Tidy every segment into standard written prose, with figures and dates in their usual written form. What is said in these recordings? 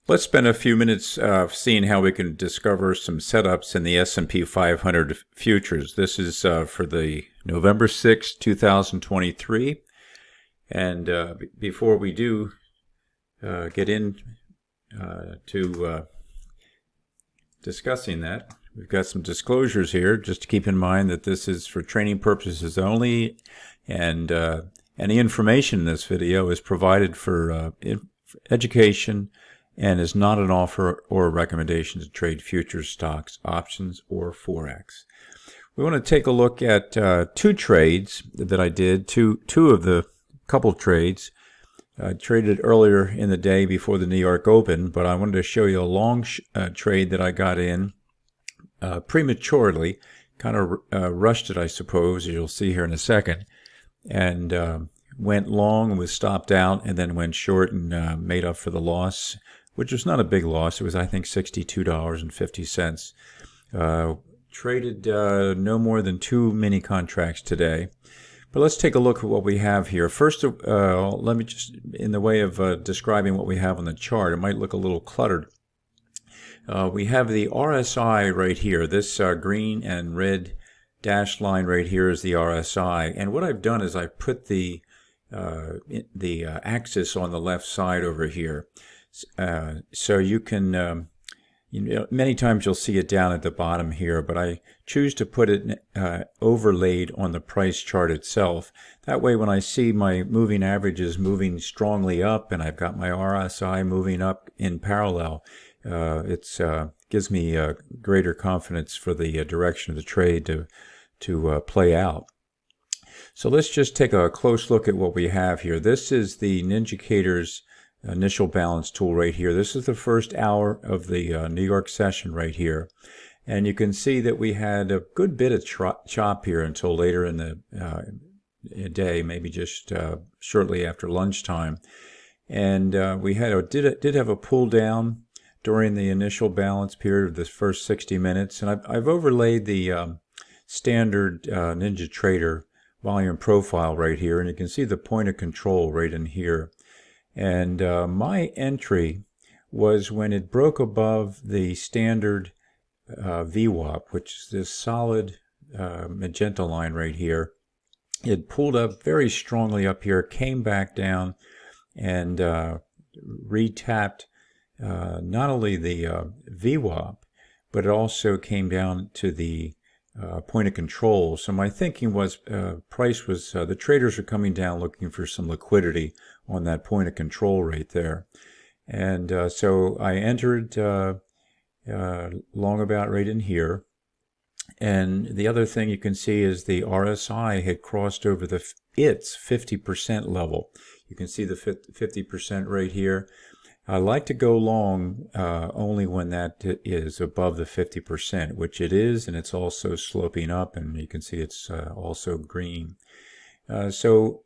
Let's spend a few minutes seeing how we can discover some setups in the S&P 500 futures. This is for the November 6, 2023. And before we do get in to discussing that, we've got some disclosures here. Just to keep in mind that this is for training purposes only, and any information in this video is provided for education and is not an offer or a recommendation to trade futures, stocks, options, or Forex. We want to take a look at two trades that I did, two of the couple trades. I traded earlier in the day before the New York Open, but I wanted to show you a long trade that I got in prematurely, kind of rushed it, I suppose, as you'll see here in a second, and went long and was stopped out, and then went short and made up for the loss, which was not a big loss. It was, I think, $62.50. Traded no more than 2 mini contracts today. But let's take a look at what we have here. First, let me just, in the way of describing what we have on the chart, it might look a little cluttered. We have the RSI right here. This green and red dashed line right here is the RSI. And what I've done is I put the axis on the left side over here. So you can, many times you'll see it down at the bottom here, but I choose to put it overlaid on the price chart itself. That way when I see my moving averages moving strongly up and I've got my RSI moving up in parallel, it gives me greater confidence for the direction of the trade to play out. So let's just take a close look at what we have here. This is the Ninjacators initial balance tool right here. This is the first hour of the New York session right here. And you can see that we had a good bit of chop here until later in the day, maybe just shortly after lunchtime. And we had did have a pull down during the initial balance period of this first 60 minutes. And I've overlaid the standard NinjaTrader volume profile right here. And you can see the point of control right in here. And my entry was when it broke above the standard VWAP, which is this solid magenta line right here. It pulled up very strongly up here, came back down, and retapped not only the VWAP, but it also came down to the point of control. So my thinking was price was, the traders are coming down looking for some liquidity on that point of control right there. And so I entered long about right in here. And the other thing you can see is the RSI had crossed over its 50% level. You can see the 50% right here. I like to go long only when that is above the 50%, which it is, and it's also sloping up, and you can see it's also green. So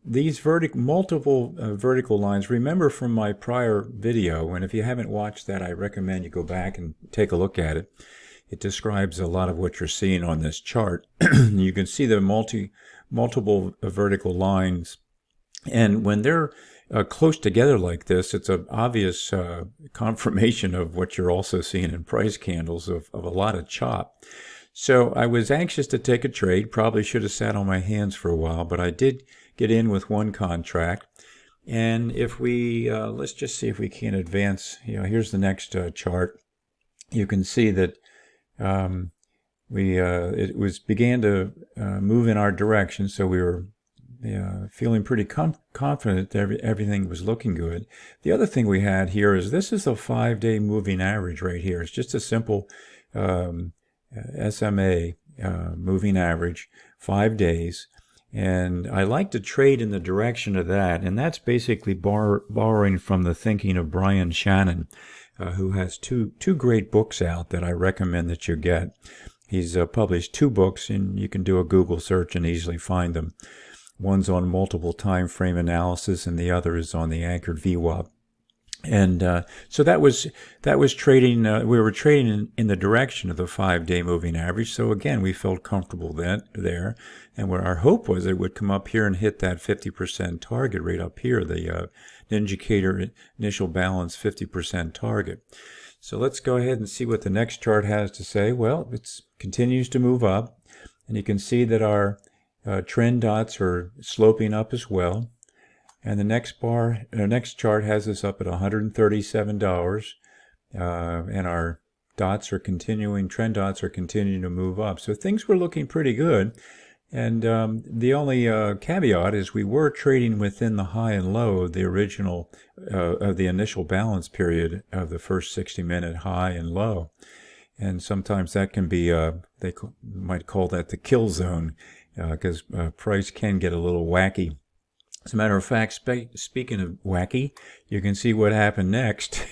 these multiple vertical lines, remember from my prior video, and if you haven't watched that, I recommend you go back and take a look at it. It describes a lot of what you're seeing on this chart. You can see the multiple vertical lines, and when they're close together like this, it's an obvious confirmation of what you're also seeing in price candles of a lot of chop. So I was anxious to take a trade, probably should have sat on my hands for a while, but I did get in with one contract. And if we, let's just see if we can advance, here's the next chart. You can see that it began to move in our direction, so we were feeling pretty confident that everything was looking good. The other thing we had here is this is a 5-day moving average right here. It's just a simple SMA moving average, 5 days. And I like to trade in the direction of that. And that's basically borrowing from the thinking of Brian Shannon, who has two great books out that I recommend that you get. He's published 2 books, and you can do a Google search and easily find them. One's on multiple time frame analysis, and the other is on the anchored VWAP. And so that was trading. We were trading in the direction of the 5-day moving average. So again, we felt comfortable there, and where our hope was it would come up here and hit that 50% target right up here, the Ninjacator initial balance 50% target. So let's go ahead and see what the next chart has to say. Well, it continues to move up, and you can see that our trend dots are sloping up as well. And the next chart has us up at $137, and our dots are continuing, trend dots are continuing to move up. So things were looking pretty good. And the only caveat is we were trading within the high and low of the original, of the initial balance period of the first 60-minute high and low. And sometimes that can be, they might call that the kill zone, because price can get a little wacky. As a matter of fact, speaking of wacky, you can see what happened next.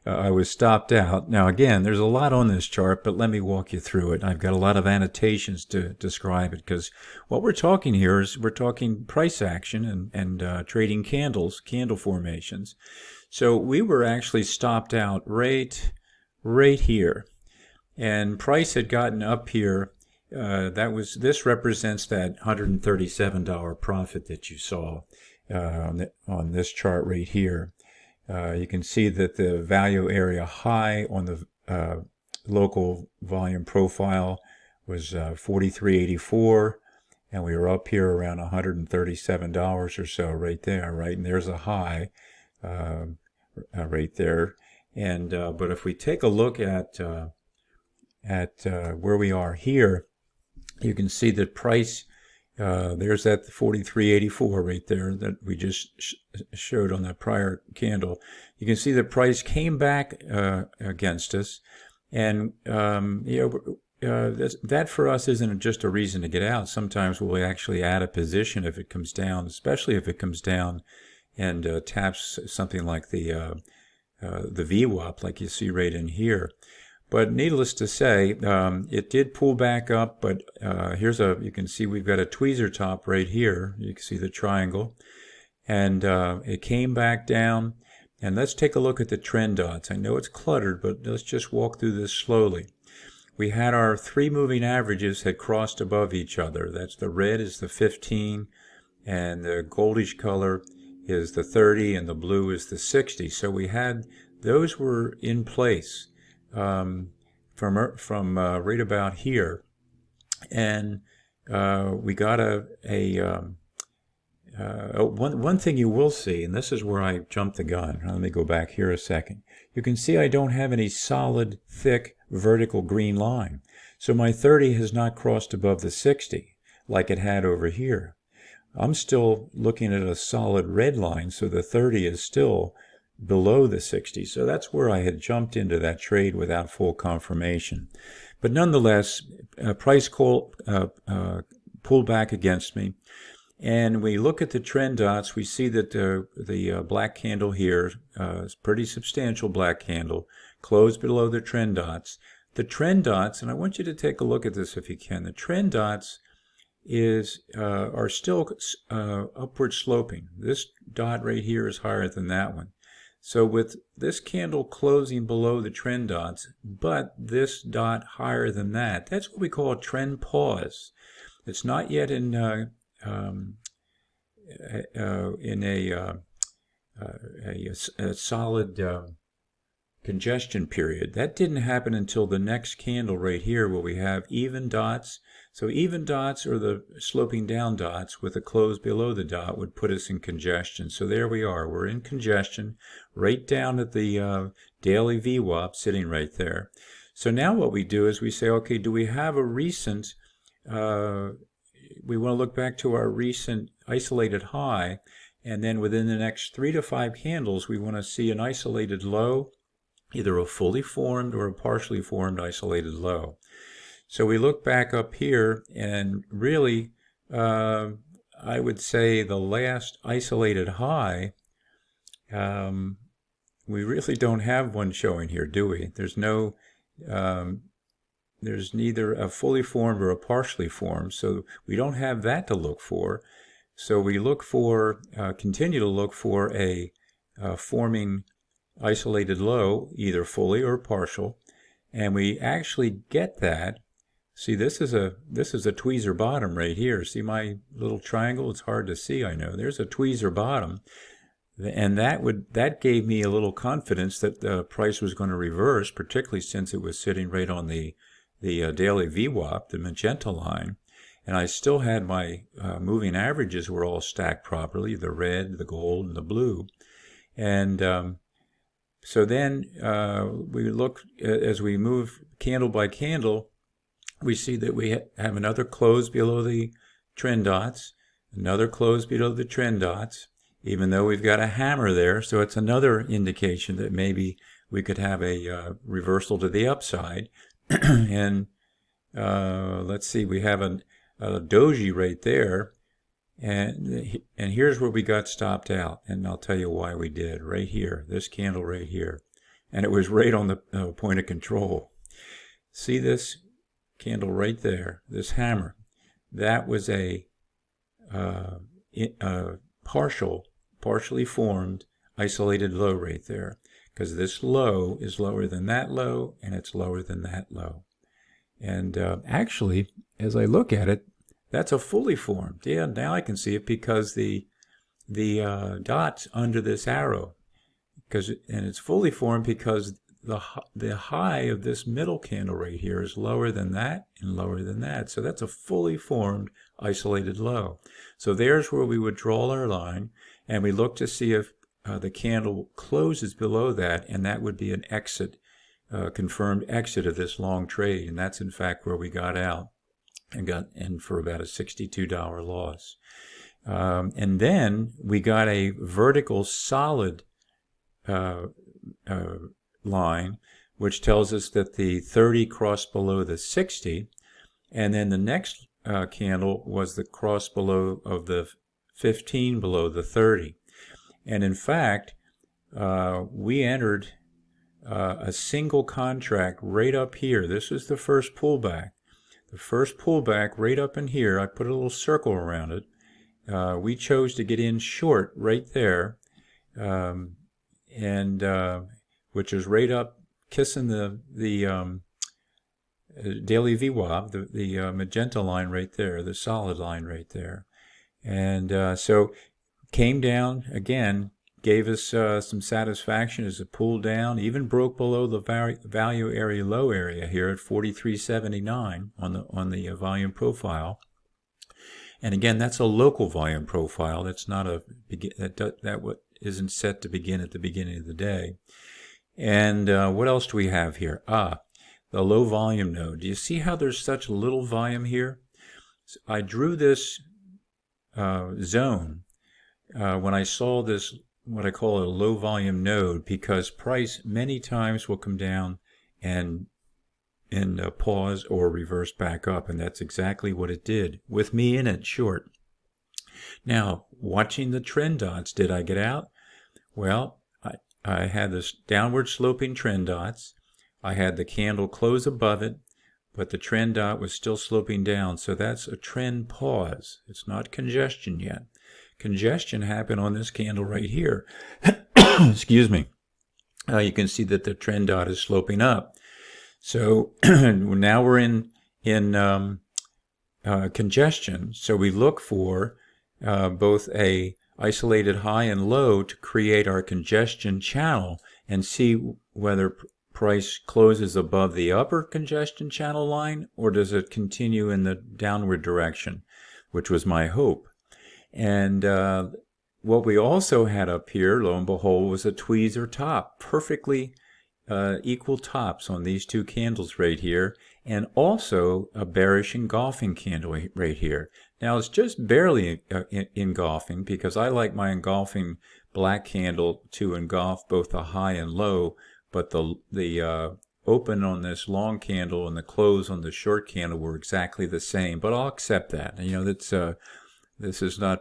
I was stopped out. Now again, there's a lot on this chart, but let me walk you through it. I've got a lot of annotations to describe it, because what we're talking here is we're talking price action and trading candles, candle formations. So we were actually stopped out right here, and price had gotten up here. This represents that $137 profit that you saw on this chart right here. You can see that the value area high on the local volume profile was 43.84, and we were up here around $137 or so right there, right? And there's a high right there. And but if we take a look at where we are here, you can see that price, there's that 43.84 right there that we just showed on that prior candle. You can see the price came back against us, and that for us isn't just a reason to get out. Sometimes we'll actually add a position if it comes down, especially if it comes down and taps something like the VWAP, like you see right in here. But needless to say, it did pull back up, but you can see we've got a tweezer top right here. You can see the triangle, and it came back down. And let's take a look at the trend dots. I know it's cluttered, but let's just walk through this slowly. We had our 3 moving averages had crossed above each other. That's the red is the 15, and the goldish color is the 30, and the blue is the 60. So we had, those were in place from right about here, and we got one thing you will see, and this is where I jumped the gun. Let me go back here a second. You can see I don't have any solid, thick, vertical green line. So my 30 has not crossed above the 60 like it had over here. I'm still looking at a solid red line, so the 30 is still below the 60. So that's where I had jumped into that trade without full confirmation. But nonetheless, price pulled back against me. And we look at the trend dots, we see that the black candle here is a pretty substantial black candle, closed below the trend dots. The trend dots, and I want you to take a look at this if you can, the trend dots are still upward sloping. This dot right here is higher than that one. So with this candle closing below the trend dots, but this dot higher than that, that's what we call a trend pause. It's not yet in a solid congestion period. That didn't happen until the next candle right here, where we have even dots. So even dots, or the sloping down dots with a close below the dot, would put us in congestion. So there we are. We're in congestion right down at the daily VWAP, sitting right there. So now what we do is we say, okay, do we have a recent, we want to look back to our recent isolated high, and then within the next 3 to 5 candles, we want to see an isolated low, either a fully formed or a partially formed isolated low. So we look back up here, and really, I would say the last isolated high, we really don't have one showing here, do we? There's no, there's neither a fully formed or a partially formed, so we don't have that to look for. So we look for, continue to look for a forming isolated low, either fully or partial, and we actually get that. See, this is a tweezer bottom right here. See my little triangle? It's hard to see, I know. There's a tweezer bottom, and that gave me a little confidence that the price was going to reverse, particularly since it was sitting right on the daily VWAP, the magenta line. And I still had my moving averages were all stacked properly, the red, the gold, and the blue. And so then we look, as we move candle by candle, we see that we have another close below the trend dots, another close below the trend dots, even though we've got a hammer there. So it's another indication that maybe we could have a reversal to the upside. And let's see, we have a doji right there, and here's where we got stopped out, and I'll tell you why we did. Right here, this candle right here, and it was right on the point of control. See this candle right there, this hammer? That was a partially formed isolated low right there, because this low is lower than that low, and it's lower than that low. And actually, as I look at it, that's a fully formed. Yeah, now I can see it because the dots under this arrow, and it's fully formed because the high of this middle candle right here is lower than that and lower than that. So that's a fully formed isolated low. So there's where we would draw our line, and we look to see if the candle closes below that, and that would be an exit. Confirmed exit of this long trade, and that's in fact where we got out and got in for about a $62 loss. And then we got a vertical solid line, which tells us that the 30 crossed below the 60, and then the next candle was the cross below of the 15 below the 30. And in fact, we entered a single contract right up here. This is the first pullback. The first pullback right up in here, I put a little circle around it. We chose to get in short right there, which is right up kissing the daily VWAP, the magenta line right there, the solid line right there. And so came down again, gave us some satisfaction as it pulled down, even broke below the value area low area here at 43.79 on the volume profile. And again, that's a local volume profile. That's not that isn't set to begin at the beginning of the day. And what else do we have here? The low volume node. Do you see how there's such little volume here? So I drew this zone when I saw this, what I call a low volume node, because price many times will come down and pause or reverse back up, and that's exactly what it did with me in it short. Now, watching the trend dots, did I get out? Well, I had this downward sloping trend dots. I had the candle close above it, but the trend dot was still sloping down, so that's a trend pause. It's not congestion yet. Congestion happened on this candle right here. Excuse me. You can see that the trend dot is sloping up. So now we're in congestion. So we look for both a isolated high and low to create our congestion channel and see whether price closes above the upper congestion channel line, or does it continue in the downward direction, which was my hope. And what we also had up here, lo and behold, was a tweezer top, perfectly equal tops on these two candles right here, and also a bearish engulfing candle right here. Now it's just barely engulfing, because I like my engulfing black candle to engulf both the high and low, but the open on this long candle and the close on the short candle were exactly the same. But I'll accept that. You know, that's this is not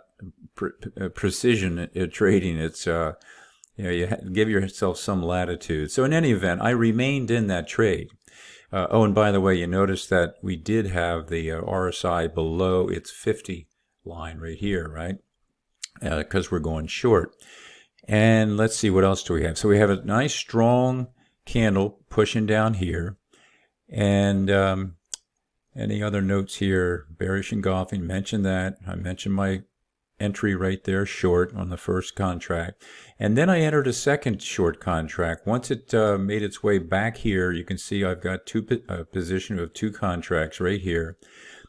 precision trading. It's you give yourself some latitude. So in any event, I remained in that trade. Oh, and by the way, you notice that we did have the RSI below its 50 line right here, right? Because we're going short. And let's see, what else do we have? So we have a nice strong candle pushing down here. And any other notes here? Bearish engulfing, mentioned that. I mentioned my entry right there, short on the first contract. And then I entered a second short contract. Once it made its way back here, you can see I've got a position of 2 contracts right here.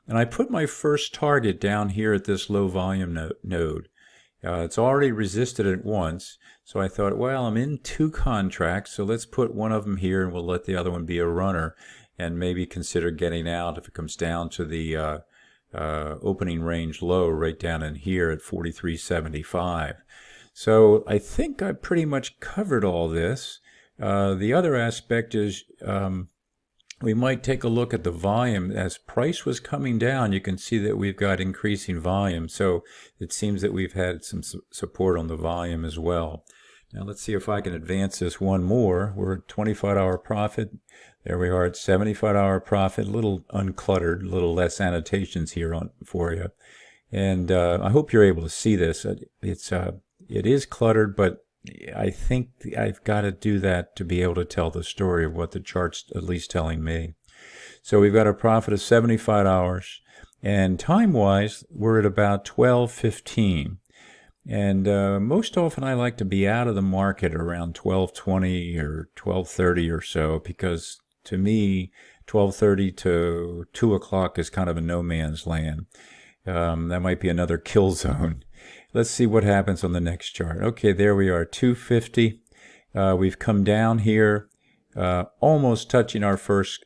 And I put my first target down here at this low volume node. It's already resisted it once, so I thought, well, I'm in 2 contracts, so let's put one of them here and we'll let the other one be a runner and maybe consider getting out if it comes down to the opening range low right down in here at 43.75. So I think I pretty much covered all this. The other aspect is we might take a look at the volume. As price was coming down, you can see that we've got increasing volume. So it seems that we've had some support on the volume as well. Now let's see if I can advance this one more. We're at 25-hour profit. There we are at 75-hour profit. A little uncluttered, a little less annotations here for you. And I hope you're able to see this. It is cluttered, but I think I've got to do that to be able to tell the story of what the chart's at least telling me. So we've got a profit of 75 hours, and time-wise, we're at about 12:15. And most often I like to be out of the market around 12:20 or 12:30 or so, because to me, 12:30 to 2 o'clock is kind of a no man's land. That might be another kill zone. Let's see what happens on the next chart. Okay, there we are, 250. We've come down here, almost touching our first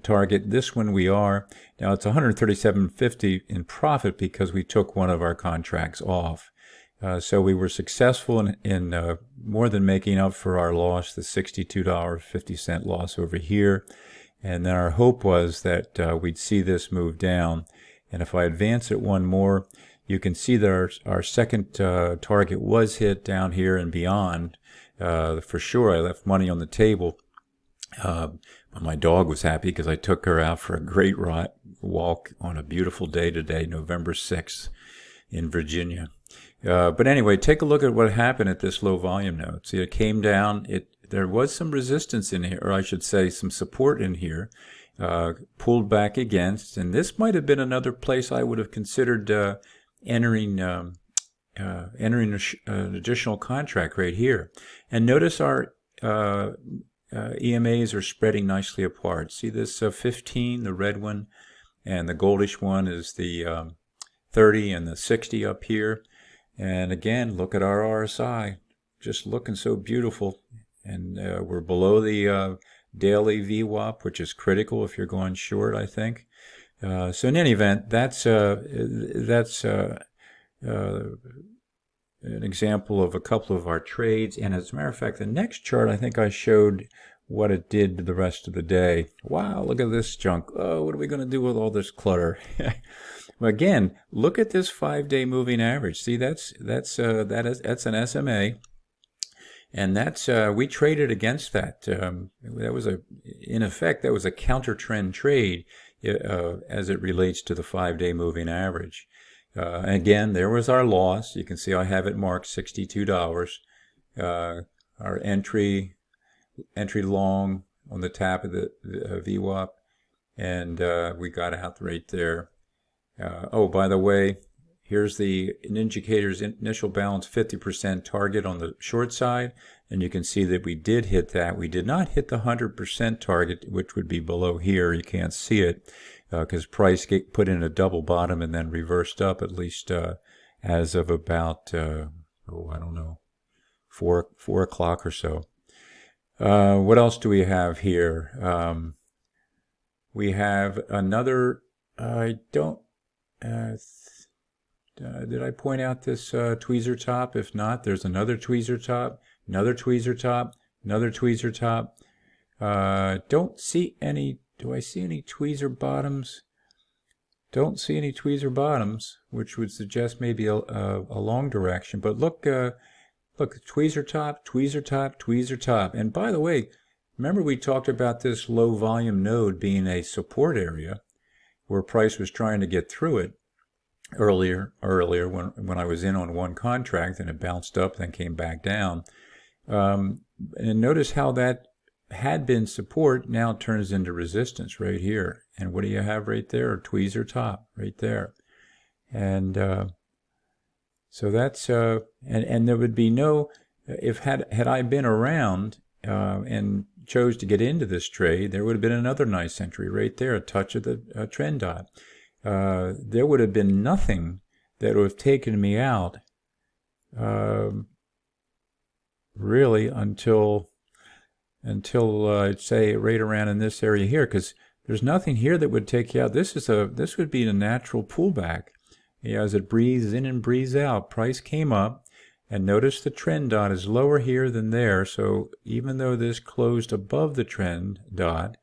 target. This one we are. Now it's 137.50 in profit because we took one of our contracts off. So we were successful in more than making up for our loss, the $62.50 loss over here. And then our hope was that we'd see this move down. And if I advance it one more, you can see that our second target was hit down here and beyond. For sure, I left money on the table. My dog was happy because I took her out for a great walk on a beautiful day today, November 6th in Virginia. But anyway, take a look at what happened at this low volume node. See, it came down. There was some resistance in here, or I should say some support in here, pulled back against. And this might have been another place I would have considered entering an additional contract right here. And notice our EMAs are spreading nicely apart. See this 15, the red one, and the goldish one is the 30 and the 60 up here. And again, look at our RSI, just looking so beautiful. And we're below the daily VWAP, which is critical if you're going short, I think. So in any event, that's an example of a couple of our trades. And as a matter of fact, the next chart, I think I showed what it did the rest of the day. Wow, look at this junk. Oh, what are we going to do with all this clutter? Again, look at this 5-day moving average. See, that's an SMA. And that's we traded against that. That was in effect, that was a counter trend trade as it relates to the 5-day moving average. Again, there was our loss. You can see I have it marked $62. Our entry long on the top of the VWAP, and we got out right there. Oh, by the way, here's the Ninjacators initial balance 50% target on the short side, and you can see that we did hit that. We did not hit the 100% target, which would be below here. You can't see it because price put in a double bottom and then reversed up, at least as of about, I don't know, 4 o'clock or so. What else do we have here? We have another, did I point out this tweezer top? If not, there's another tweezer top, another tweezer top, another tweezer top. Don't see any, do I see any tweezer bottoms? Don't see any tweezer bottoms, which would suggest maybe a long direction. But look, tweezer top, tweezer top, tweezer top. And by the way, remember we talked about this low volume node being a support area where price was trying to get through it. earlier when I was in on one contract and it bounced up, then came back down. And notice how that had been support now turns into resistance right here. And what do you have right there? A tweezer top right there. And so that's and there would be no, if had I been around and chose to get into this trade, there would have been another nice entry right there, a touch of the trend dot. There would have been nothing that would have taken me out really until I'd say right around in this area here, because there's nothing here that would take you out. This would be a natural pullback. As it breathes in and breathes out, price came up, and notice the trend dot is lower here than there. So even though this closed above the trend dot,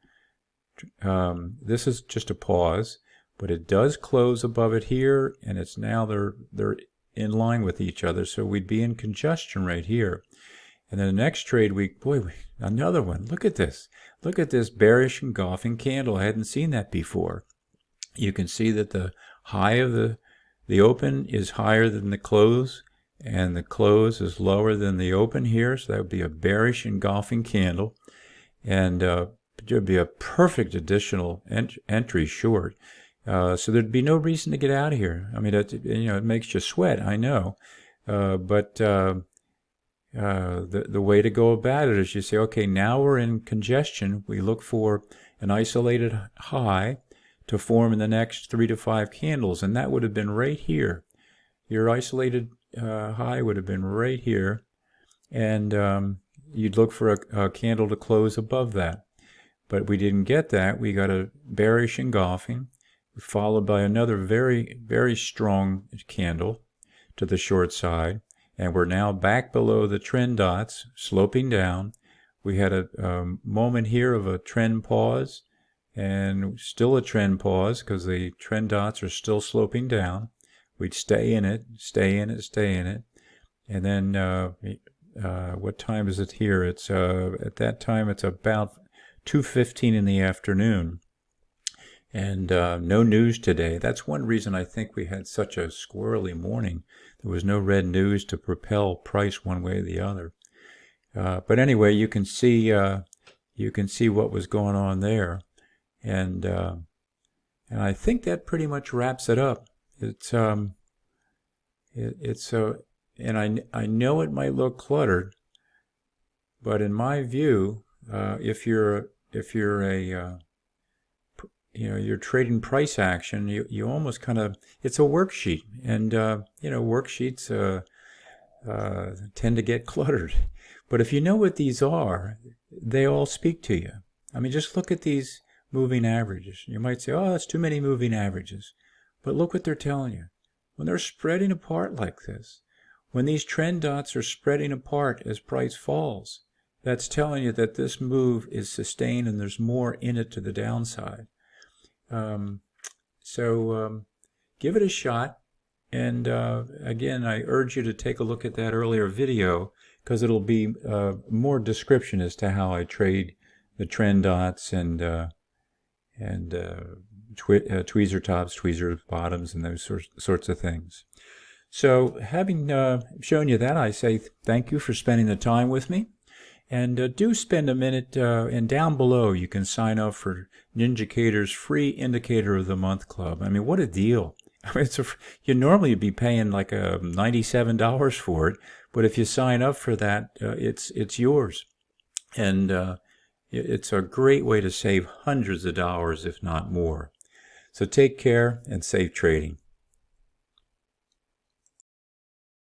this is just a pause, but it does close above it here, and it's now they're in line with each other. So we'd be in congestion right here. And then the next trade week, boy, another one. Look at this. Look at this bearish engulfing candle. I hadn't seen that before. You can see that the high of the open is higher than the close, and the close is lower than the open here. So that would be a bearish engulfing candle, and it would be a perfect additional entry short. So there'd be no reason to get out of here. I mean, it makes you sweat, I know, but the way to go about it is you say, okay, now we're in congestion. We look for an isolated high to form in the next 3 to 5 candles, and that would have been right here. Your isolated high would have been right here, and you'd look for a candle to close above that. But we didn't get that. We got a bearish engulfing, followed by another very, very strong candle to the short side, and we're now back below the trend dots, sloping down. We had a moment here of a trend pause, and still a trend pause because the trend dots are still sloping down. We'd stay in it, stay in it, stay in it. And then what time is it here? It's at that time it's about 2:15 in the afternoon. And no news today. That's one reason I think we had such a squirrely morning. There was no red news to propel price one way or the other. But anyway, you can see what was going on there. And I think that pretty much wraps it up. And I know it might look cluttered, but in my view, if you're you're trading price action, you almost kind of, it's a worksheet, and worksheets tend to get cluttered. But if you know what these are, they all speak to you. I mean, just look at these moving averages. You might say, oh, that's too many moving averages. But look what they're telling you. When they're spreading apart like this, when these trend dots are spreading apart as price falls, that's telling you that this move is sustained and there's more in it to the downside. So give it a shot. And again, I urge you to take a look at that earlier video, because it'll be more description as to how I trade the trend dots and tweezer tops, tweezer bottoms, and those sorts of things. So having shown you that, I say thank you for spending the time with me. And do spend a minute, and down below you can sign up for Ninjacators' free Indicator of the Month Club. I mean, what a deal. I mean, you'd normally be paying like $97 for it, but if you sign up for that, it's yours. And it's a great way to save hundreds of dollars, if not more. So take care and safe trading.